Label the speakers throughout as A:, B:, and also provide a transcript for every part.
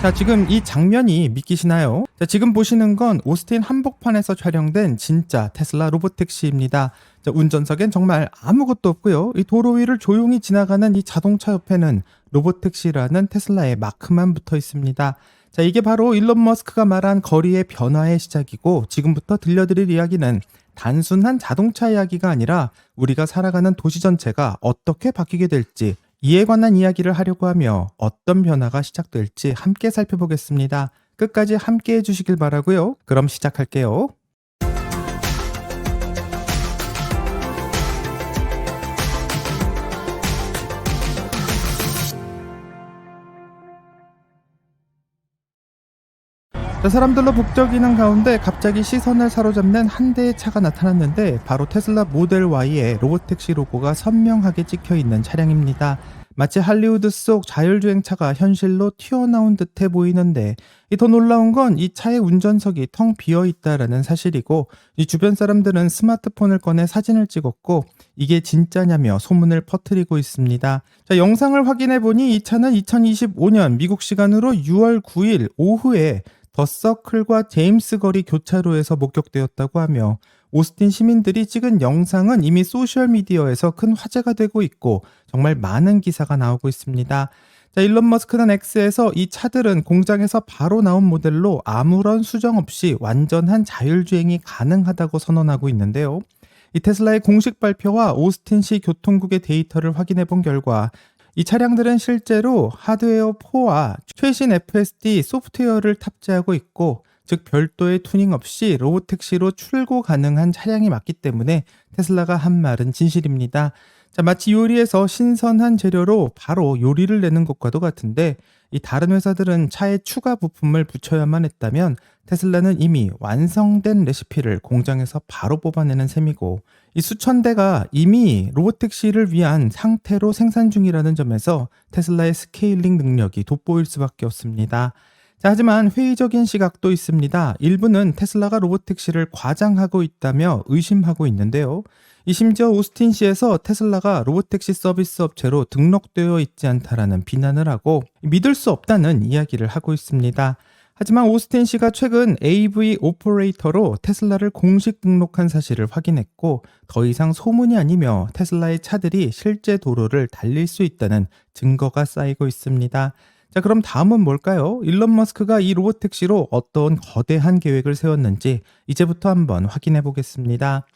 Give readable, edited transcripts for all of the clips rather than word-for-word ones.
A: 자, 지금 이 장면이 믿기시나요? 자, 지금 보시는 건 오스틴 한복판에서 촬영된 진짜 테슬라 로보택시입니다. 자, 운전석엔 정말 아무것도 없고요. 이 도로 위를 조용히 지나가는 이 자동차 옆에는 로보택시라는 테슬라의 마크만 붙어 있습니다. 자, 이게 바로 일론 머스크가 말한 거리의 변화의 시작이고, 지금부터 들려드릴 이야기는 단순한 자동차 이야기가 아니라 우리가 살아가는 도시 전체가 어떻게 바뀌게 될지, 이에 관한 이야기를 하려고 하며 어떤 변화가 시작될지 함께 살펴보겠습니다. 끝까지 함께 해주시길 바라고요. 그럼 시작할게요. 자, 사람들로 북적이는 가운데 갑자기 시선을 사로잡는 한 대의 차가 나타났는데, 바로 테슬라 모델 Y의 로보택시 로고가 선명하게 찍혀 있는 차량입니다. 마치 할리우드 속 자율주행차가 현실로 튀어나온 듯해 보이는데, 더 놀라운 건 이 차의 운전석이 텅 비어 있다라는 사실이고, 이 주변 사람들은 스마트폰을 꺼내 사진을 찍었고, 이게 진짜냐며 소문을 퍼뜨리고 있습니다. 자, 영상을 확인해 보니 이 차는 2025년 미국 시간으로 6월 9일 오후에 더 서클과 제임스 거리 교차로에서 목격되었다고 하며, 오스틴 시민들이 찍은 영상은 이미 소셜미디어에서 큰 화제가 되고 있고 정말 많은 기사가 나오고 있습니다. 자, 일론 머스크는 X에서 이 차들은 공장에서 바로 나온 모델로 아무런 수정 없이 완전한 자율주행이 가능하다고 선언하고 있는데요. 이 테슬라의 공식 발표와 오스틴시 교통국의 데이터를 확인해 본 결과, 이 차량들은 실제로 하드웨어 4와 최신 FSD 소프트웨어를 탑재하고 있고, 즉 별도의 튜닝 없이 로보택시로 출고 가능한 차량이 맞기 때문에 테슬라가 한 말은 진실입니다. 자, 마치 요리에서 신선한 재료로 바로 요리를 내는 것과도 같은데, 이 다른 회사들은 차에 추가 부품을 붙여야만 했다면 테슬라는 이미 완성된 레시피를 공장에서 바로 뽑아내는 셈이고, 이 수천 대가 이미 로보택시를 위한 상태로 생산 중이라는 점에서 테슬라의 스케일링 능력이 돋보일 수밖에 없습니다. 자, 하지만 회의적인 시각도 있습니다. 일부는 테슬라가 로보택시를 과장하고 있다며 의심하고 있는데요. 이 심지어 오스틴시에서 테슬라가 로보택시 서비스 업체로 등록되어 있지 않다라는 비난을 하고 믿을 수 없다는 이야기를 하고 있습니다. 하지만 오스틴시가 최근 AV 오퍼레이터로 테슬라를 공식 등록한 사실을 확인했고, 더 이상 소문이 아니며 테슬라의 차들이 실제 도로를 달릴 수 있다는 증거가 쌓이고 있습니다. 자, 그럼 다음은 뭘까요? 일론 머스크가 이 로보택시로 어떤 거대한 계획을 세웠는지 이제부터 한번 확인해 보겠습니다.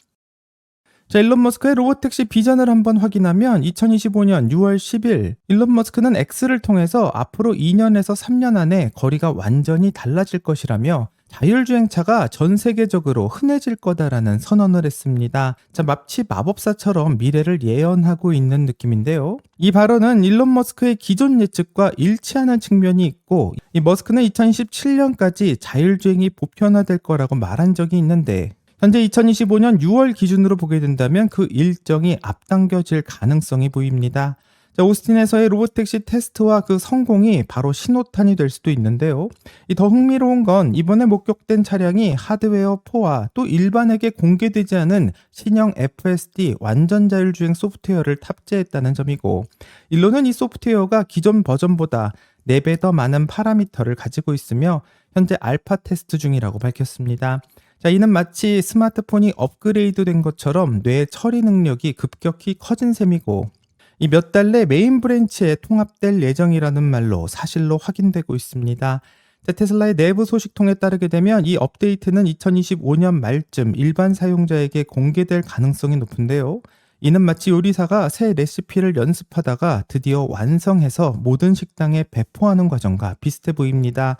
A: 자, 일론 머스크의 로보택시 비전을 한번 확인하면 2025년 6월 10일 일론 머스크는 X를 통해서 앞으로 2년에서 3년 안에 거리가 완전히 달라질 것이라며 자율주행차가 전 세계적으로 흔해질 거다라는 선언을 했습니다. 자, 마치 마법사처럼 미래를 예언하고 있는 느낌인데요. 이 발언은 일론 머스크의 기존 예측과 일치하는 측면이 있고, 이 머스크는 2027년까지 자율주행이 보편화될 거라고 말한 적이 있는데, 현재 2025년 6월 기준으로 보게 된다면 그 일정이 앞당겨질 가능성이 보입니다. 자, 오스틴에서의 로보택시 테스트와 그 성공이 바로 신호탄이 될 수도 있는데요. 이 더 흥미로운 건 이번에 목격된 차량이 하드웨어 4와 또 일반에게 공개되지 않은 신형 FSD 완전 자율주행 소프트웨어를 탑재했다는 점이고, 일론은 이 소프트웨어가 기존 버전보다 4배 더 많은 파라미터를 가지고 있으며 현재 알파 테스트 중이라고 밝혔습니다. 자, 이는 마치 스마트폰이 업그레이드 된 것처럼 뇌 처리 능력이 급격히 커진 셈이고, 이 몇 달 내 메인 브랜치에 통합될 예정이라는 말로 사실로 확인되고 있습니다. 자, 테슬라의 내부 소식통에 따르게 되면 이 업데이트는 2025년 말쯤 일반 사용자에게 공개될 가능성이 높은데요. 이는 마치 요리사가 새 레시피를 연습하다가 드디어 완성해서 모든 식당에 배포하는 과정과 비슷해 보입니다.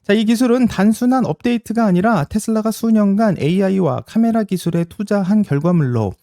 A: 자, 이 기술은 단순한 업데이트가 아니라 테슬라가 수년간 AI와 카메라 기술에 투자한 결과물로,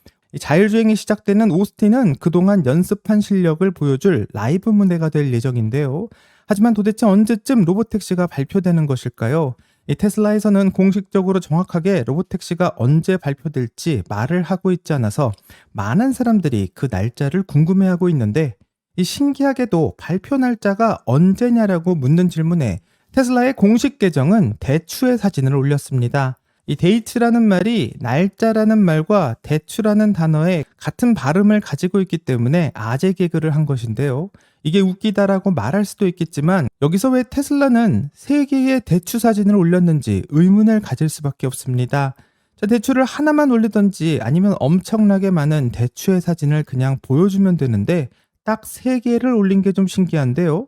A: 자율주행이 시작되는 오스틴은 그동안 연습한 실력을 보여줄 라이브 무대가 될 예정인데요. 하지만 도대체 언제쯤 로보택시가 발표되는 것일까요? 이 테슬라에서는 공식적으로 정확하게 로보택시가 언제 발표될지 말을 하고 있지 않아서 많은 사람들이 그 날짜를 궁금해하고 있는데, 이 신기하게도 발표 날짜가 언제냐라고 묻는 질문에 테슬라의 공식 계정은 대추의 사진을 올렸습니다. 이 date라는 말이 날짜라는 말과 대추라는 단어의 같은 발음을 가지고 있기 때문에 아재 개그를 한 것인데요. 이게 웃기다라고 말할 수도 있겠지만 여기서 왜 테슬라는 3개의 대추 사진을 올렸는지 의문을 가질 수밖에 없습니다. 자, 대추를 하나만 올리던지 아니면 엄청나게 많은 대추의 사진을 그냥 보여주면 되는데 딱 3개를 올린 게 좀 신기한데요.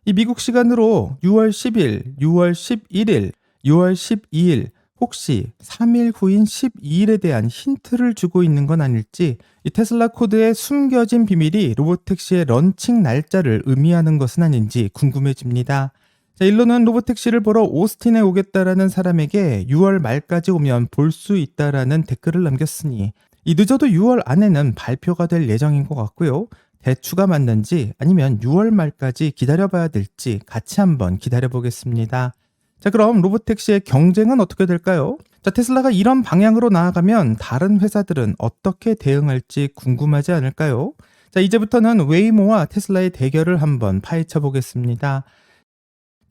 A: 이 미국 시간으로 6월 10일, 6월 11일, 6월 12일, 혹시 3일 후인 12일에 대한 힌트를 주고 있는 건 아닐지, 이 테슬라 코드의 숨겨진 비밀이 로보택시의 런칭 날짜를 의미하는 것은 아닌지 궁금해집니다. 자, 일론은 로보택시를 보러 오스틴에 오겠다라는 사람에게 6월 말까지 오면 볼 수 있다라는 댓글을 남겼으니 이 늦어도 6월 안에는 발표가 될 예정인 것 같고요. 대추가 맞는지 아니면 6월 말까지 기다려봐야 될지 같이 한번 기다려보겠습니다. 자, 그럼 로보택시의 경쟁은 어떻게 될까요? 자, 테슬라가 이런 방향으로 나아가면 다른 회사들은 어떻게 대응할지 궁금하지 않을까요? 자, 이제부터는 웨이모와 테슬라의 대결을 한번 파헤쳐 보겠습니다.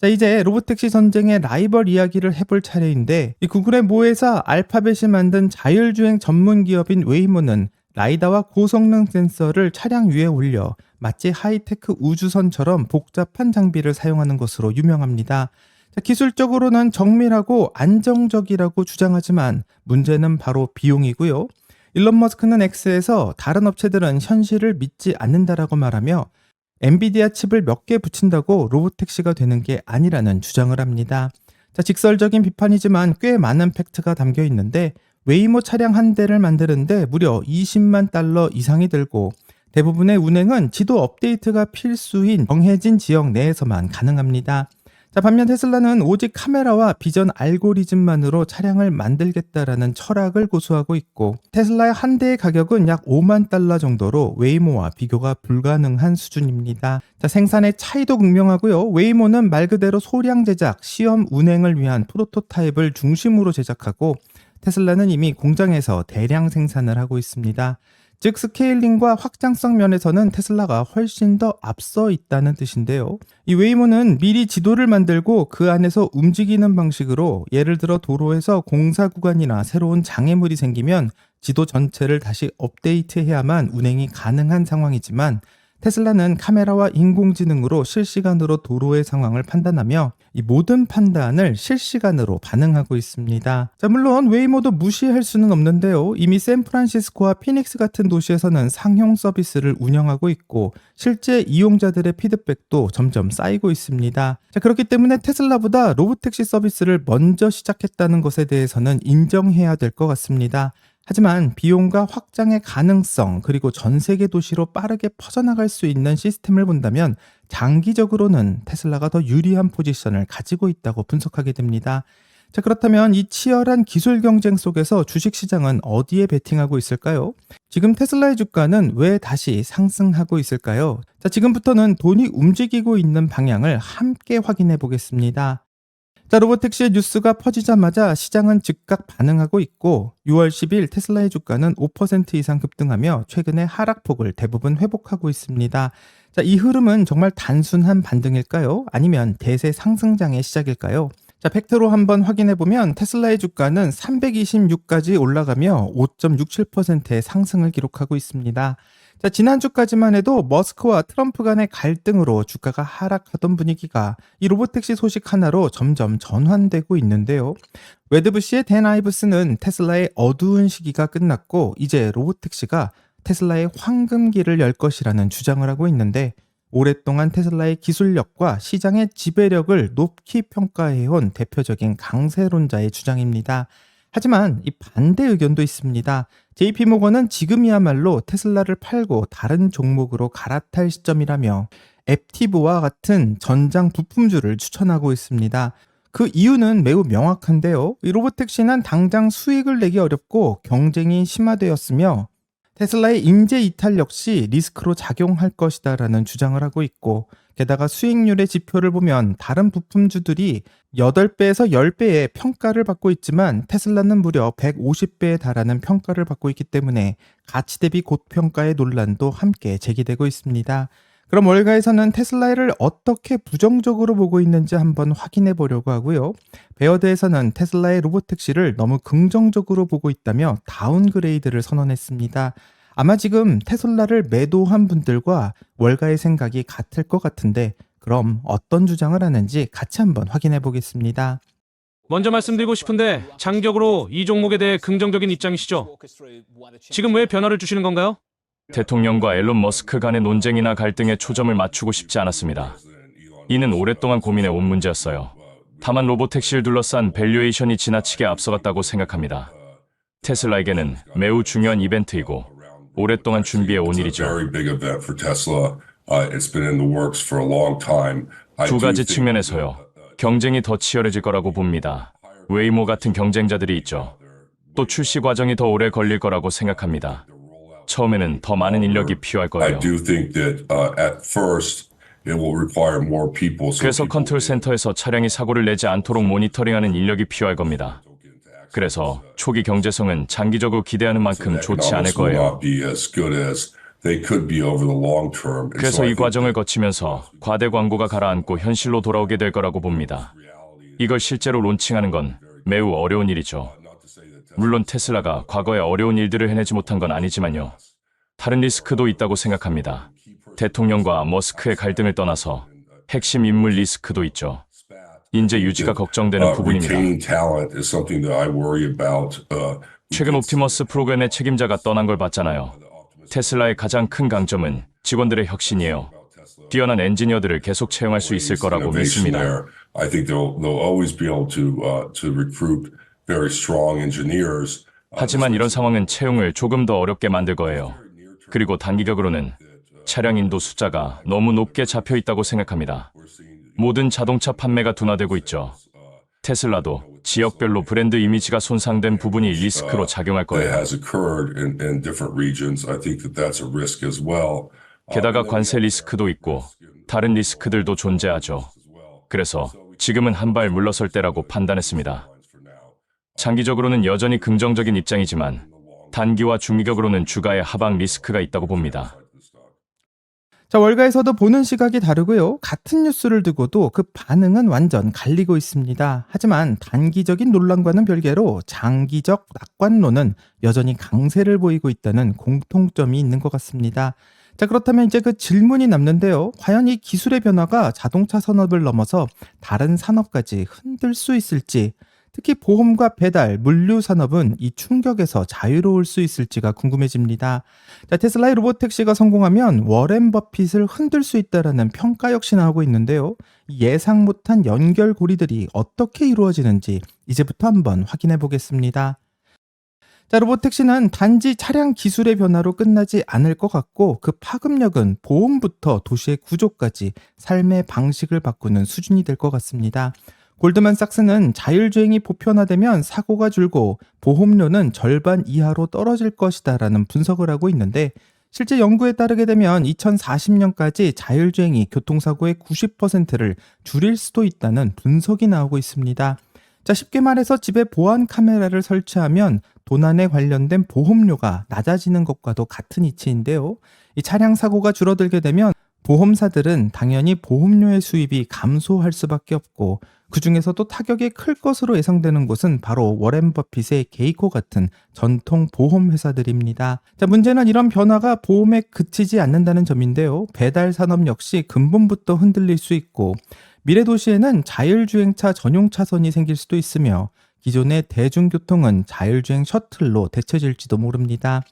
A: 자, 이제 로보택시 전쟁의 라이벌 이야기를 해볼 차례인데, 이 구글의 모회사 알파벳이 만든 자율주행 전문 기업인 웨이모는 라이다와 고성능 센서를 차량 위에 올려 마치 하이테크 우주선처럼 복잡한 장비를 사용하는 것으로 유명합니다. 자, 기술적으로는 정밀하고 안정적이라고 주장하지만 문제는 바로 비용이고요. 일론 머스크는 X에서 다른 업체들은 현실을 믿지 않는다라고 말하며 엔비디아 칩을 몇 개 붙인다고 로보택시가 되는 게 아니라는 주장을 합니다. 자, 직설적인 비판이지만 꽤 많은 팩트가 담겨 있는데 웨이모 차량 한 대를 만드는데 무려 20만 달러 이상이 들고 대부분의 운행은 지도 업데이트가 필수인 정해진 지역 내에서만 가능합니다. 자, 반면 테슬라는 오직 카메라와 비전 알고리즘만으로 차량을 만들겠다라는 철학을 고수하고 있고 테슬라의 한 대의 가격은 약 5만 달러 정도로 웨이모와 비교가 불가능한 수준입니다. 자, 생산의 차이도 극명하고요. 웨이모는 말 그대로 소량 제작, 시험 운행을 위한 프로토타입을 중심으로 제작하고 테슬라는 이미 공장에서 대량 생산을 하고 있습니다. 즉 스케일링과 확장성 면에서는 테슬라가 훨씬 더 앞서 있다는 뜻인데요. 이 웨이모는 미리 지도를 만들고 그 안에서 움직이는 방식으로 예를 들어 도로에서 공사 구간이나 새로운 장애물이 생기면 지도 전체를 다시 업데이트해야만 운행이 가능한 상황이지만 테슬라는 카메라와 인공지능으로 실시간으로 도로의 상황을 판단하며 이 모든 판단을 실시간으로 반응하고 있습니다. 자, 물론 웨이모도 무시할 수는 없는데요. 이미 샌프란시스코와 피닉스 같은 도시에서는 상용 서비스를 운영하고 있고 실제 이용자들의 피드백도 점점 쌓이고 있습니다. 자, 그렇기 때문에 테슬라보다 로보택시 서비스를 먼저 시작했다는 것에 대해서는 인정해야 될 것 같습니다. 하지만 비용과 확장의 가능성 그리고 전 세계 도시로 빠르게 퍼져나갈 수 있는 시스템을 본다면 장기적으로는 테슬라가 더 유리한 포지션을 가지고 있다고 분석하게 됩니다. 자, 그렇다면 이 치열한 기술 경쟁 속에서 주식시장은 어디에 베팅하고 있을까요? 지금 테슬라의 주가는 왜 다시 상승하고 있을까요? 자, 지금부터는 돈이 움직이고 있는 방향을 함께 확인해 보겠습니다. 자, 로보택시의 뉴스가 퍼지자마자 시장은 즉각 반응하고 있고 6월 10일 테슬라의 주가는 5% 이상 급등하며 최근의 하락폭을 대부분 회복하고 있습니다. 자, 이 흐름은 정말 단순한 반등일까요? 아니면 대세 상승장의 시작일까요? 자, 팩트로 한번 확인해 보면 테슬라의 주가는 326까지 올라가며 5.67%의 상승을 기록하고 있습니다. 자, 지난주까지만 해도 머스크와 트럼프 간의 갈등으로 주가가 하락하던 분위기가 이 로보택시 소식 하나로 점점 전환되고 있는데요. 웨드부시의 댄 아이브스는 테슬라의 어두운 시기가 끝났고 이제 로보택시가 테슬라의 황금기를 열 것이라는 주장을 하고 있는데 오랫동안 테슬라의 기술력과 시장의 지배력을 높이 평가해온 대표적인 강세론자의 주장입니다. 하지만 이 반대 의견도 있습니다. JP모건은 지금이야말로 테슬라를 팔고 다른 종목으로 갈아탈 시점이라며 앱티브와 같은 전장 부품주를 추천하고 있습니다. 그 이유는 매우 명확한데요. 이 로보택시는 당장 수익을 내기 어렵고 경쟁이 심화되었으며 테슬라의 인재 이탈 역시 리스크로 작용할 것이다라는 주장을 하고 있고 게다가 수익률의 지표를 보면 다른 부품주들이 8배에서 10배의 평가를 받고 있지만 테슬라는 무려 150배에 달하는 평가를 받고 있기 때문에 가치 대비 고평가의 논란도 함께 제기되고 있습니다. 그럼 월가에서는 테슬라를 어떻게 부정적으로 보고 있는지 한번 확인해 보려고 하고요. 베어드에서는 테슬라의 로보택시를 너무 긍정적으로 보고 있다며 다운그레이드를 선언했습니다. 아마 지금 테슬라를 매도한 분들과 월가의 생각이 같을 것 같은데 그럼 어떤 주장을 하는지 같이 한번 확인해 보겠습니다.
B: 먼저 말씀드리고 싶은데 장기적으로 이 종목에 대해 긍정적인 입장이시죠? 지금 왜 변화를 주시는 건가요?
C: 대통령과 앨런 머스크 간의 논쟁이나 갈등에 초점을 맞추고 싶지 않았습니다. 이는 오랫동안 고민해 온 문제였어요. 다만 로보택시를 둘러싼 밸류에이션이 지나치게 앞서갔다고 생각합니다. 테슬라에게는 매우 중요한 이벤트이고 오랫동안 준비해 온 일이죠. 두 가지 측면에서요. 경쟁이 더 치열해질 거라고 봅니다. 웨이모 같은 경쟁자들이 있죠. 또 출시 과정이 더 오래 걸릴 거라고 생각합니다. 처음에는 더 많은 인력이 필요할 거예요. 그래서 컨트롤 센터에서 차량이 사고를 내지 않도록 모니터링하는 인력이 필요할 겁니다. 그래서 초기 경제성은 장기적으로 기대하는 만큼 좋지 않을 거예요. 그래서 이 과정을 거치면서 과대 광고가 가라앉고 현실로 돌아오게 될 거라고 봅니다. 이걸 실제로 론칭하는 건 매우 어려운 일이죠. 물론 테슬라가 과거에 어려운 일들을 해내지 못한 건 아니지만요. 다른 리스크도 있다고 생각합니다. 대통령과 머스크의 갈등을 떠나서 핵심 인물 리스크도 있죠. 인재 유지가 걱정되는 부분입니다. 최근 옵티머스 프로그램의 책임자가 떠난 걸 봤잖아요. 테슬라의 가장 큰 강점은 직원들의 혁신이에요. 뛰어난 엔지니어들을 계속 채용할 수 있을 거라고 믿습니다. 하지만 이런 상황은 채용을 조금 더 어렵게 만들 거예요. 그리고 단기적으로는 차량 인도 숫자가 너무 높게 잡혀 있다고 생각합니다. 모든 자동차 판매가 둔화되고 있죠. 테슬라도 지역별로 브랜드 이미지가 손상된 부분이 리스크로 작용할 거예요. 게다가 관세 리스크도 있고 다른 리스크들도 존재하죠. 그래서 지금은 한 발 물러설 때라고 판단했습니다. 장기적으로는 여전히 긍정적인 입장이지만 단기와 중기적으로는 주가의 하방 리스크가 있다고 봅니다.
A: 자, 월가에서도 보는 시각이 다르고요. 같은 뉴스를 두고도 그 반응은 완전 갈리고 있습니다. 하지만 단기적인 논란과는 별개로 장기적 낙관론은 여전히 강세를 보이고 있다는 공통점이 있는 것 같습니다. 자, 그렇다면 이제 그 질문이 남는데요. 과연 이 기술의 변화가 자동차 산업을 넘어서 다른 산업까지 흔들 수 있을지, 특히 보험과 배달, 물류 산업은 이 충격에서 자유로울 수 있을지가 궁금해집니다. 자, 테슬라의 로보택시가 성공하면 워렌 버핏을 흔들 수 있다라는 평가 역시 나오고 있는데요. 예상 못한 연결고리들이 어떻게 이루어지는지 이제부터 한번 확인해 보겠습니다. 자, 로보택시는 단지 차량 기술의 변화로 끝나지 않을 것 같고 그 파급력은 보험부터 도시의 구조까지 삶의 방식을 바꾸는 수준이 될 것 같습니다. 골드만삭스는 자율주행이 보편화되면 사고가 줄고 보험료는 절반 이하로 떨어질 것이다 라는 분석을 하고 있는데 실제 연구에 따르게 되면 2040년까지 자율주행이 교통사고의 90%를 줄일 수도 있다는 분석이 나오고 있습니다. 자, 쉽게 말해서 집에 보안 카메라를 설치하면 도난에 관련된 보험료가 낮아지는 것과도 같은 이치인데요. 이 차량 사고가 줄어들게 되면 보험사들은 당연히 보험료의 수입이 감소할 수밖에 없고 그 중에서도 타격이 클 것으로 예상되는 곳은 바로 워렌 버핏의 게이코 같은 전통 보험 회사들입니다. 자, 문제는 이런 변화가 보험에 그치지 않는다는 점인데요. 배달 산업 역시 근본부터 흔들릴 수 있고 미래 도시에는 자율주행차 전용 차선이 생길 수도 있으며 기존의 대중교통은 자율주행 셔틀로 대체질지도 모릅니다.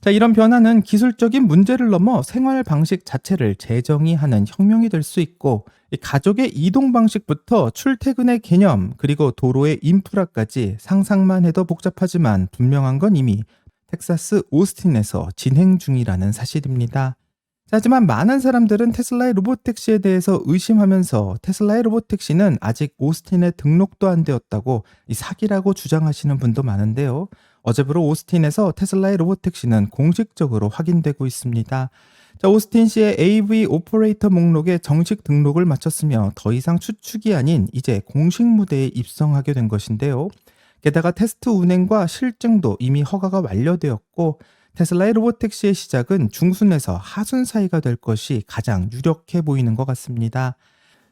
A: 자, 이런 변화는 기술적인 문제를 넘어 생활 방식 자체를 재정의하는 혁명이 될 수 있고 가족의 이동 방식부터 출퇴근의 개념 그리고 도로의 인프라까지 상상만 해도 복잡하지만 분명한 건 이미 텍사스 오스틴에서 진행 중이라는 사실입니다. 자, 하지만 많은 사람들은 테슬라의 로보택시에 대해서 의심하면서 테슬라의 로보택시는 아직 오스틴에 등록도 안 되었다고 사기라고 주장하시는 분도 많은데요. 어제부로 오스틴에서 테슬라의 로보택시는 공식적으로 확인되고 있습니다. 자, 오스틴시의 AV 오퍼레이터 목록에 정식 등록을 마쳤으며 더 이상 추측이 아닌 이제 공식 무대에 입성하게 된 것인데요. 게다가 테스트 운행과 실증도 이미 허가가 완료되었고 테슬라의 로봇택시의 시작은 중순에서 하순 사이가 될 것이 가장 유력해 보이는 것 같습니다.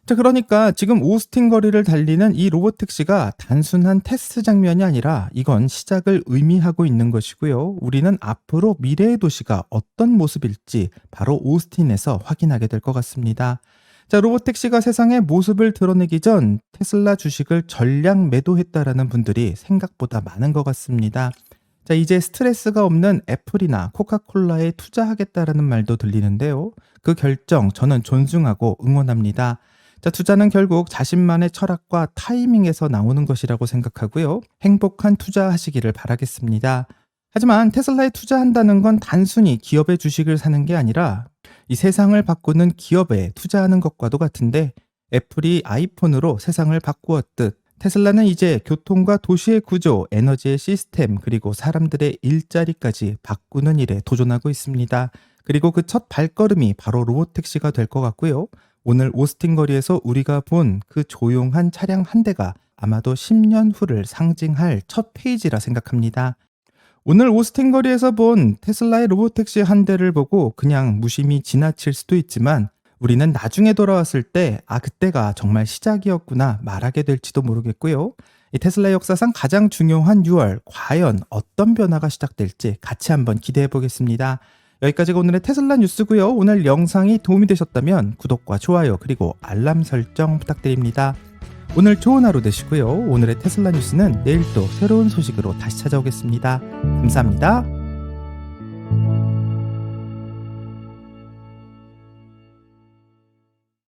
A: 자, 그러니까 지금 오스틴 거리를 달리는 이 로봇택시가 단순한 테스트 장면이 아니라 이건 시작을 의미하고 있는 것이고요. 우리는 앞으로 미래의 도시가 어떤 모습일지 바로 오스틴에서 확인하게 될 것 같습니다. 자, 로봇택시가 세상에 모습을 드러내기 전 테슬라 주식을 전량 매도했다라는 분들이 생각보다 많은 것 같습니다. 자, 이제 스트레스가 없는 애플이나 코카콜라에 투자하겠다라는 말도 들리는데요. 그 결정 저는 존중하고 응원합니다. 자, 투자는 결국 자신만의 철학과 타이밍에서 나오는 것이라고 생각하고요. 행복한 투자하시기를 바라겠습니다. 하지만 테슬라에 투자한다는 건 단순히 기업의 주식을 사는 게 아니라 이 세상을 바꾸는 기업에 투자하는 것과도 같은데 애플이 아이폰으로 세상을 바꾸었듯 테슬라는 이제 교통과 도시의 구조, 에너지의 시스템, 그리고 사람들의 일자리까지 바꾸는 일에 도전하고 있습니다. 그리고 그 첫 발걸음이 바로 로봇택시가 될 것 같고요. 오늘 오스틴 거리에서 우리가 본 그 조용한 차량 한 대가 아마도 10년 후를 상징할 첫 페이지라 생각합니다. 오늘 오스틴 거리에서 본 테슬라의 로봇택시 한 대를 보고 그냥 무심히 지나칠 수도 있지만 우리는 나중에 돌아왔을 때 그때가 정말 시작이었구나 말하게 될지도 모르겠고요. 이 테슬라 역사상 가장 중요한 6월 과연 어떤 변화가 시작될지 같이 한번 기대해 보겠습니다. 여기까지가 오늘의 테슬라 뉴스고요. 오늘 영상이 도움이 되셨다면 구독과 좋아요 그리고 알람 설정 부탁드립니다. 오늘 좋은 하루 되시고요. 오늘의 테슬라 뉴스는 내일 또 새로운 소식으로 다시 찾아오겠습니다. 감사합니다.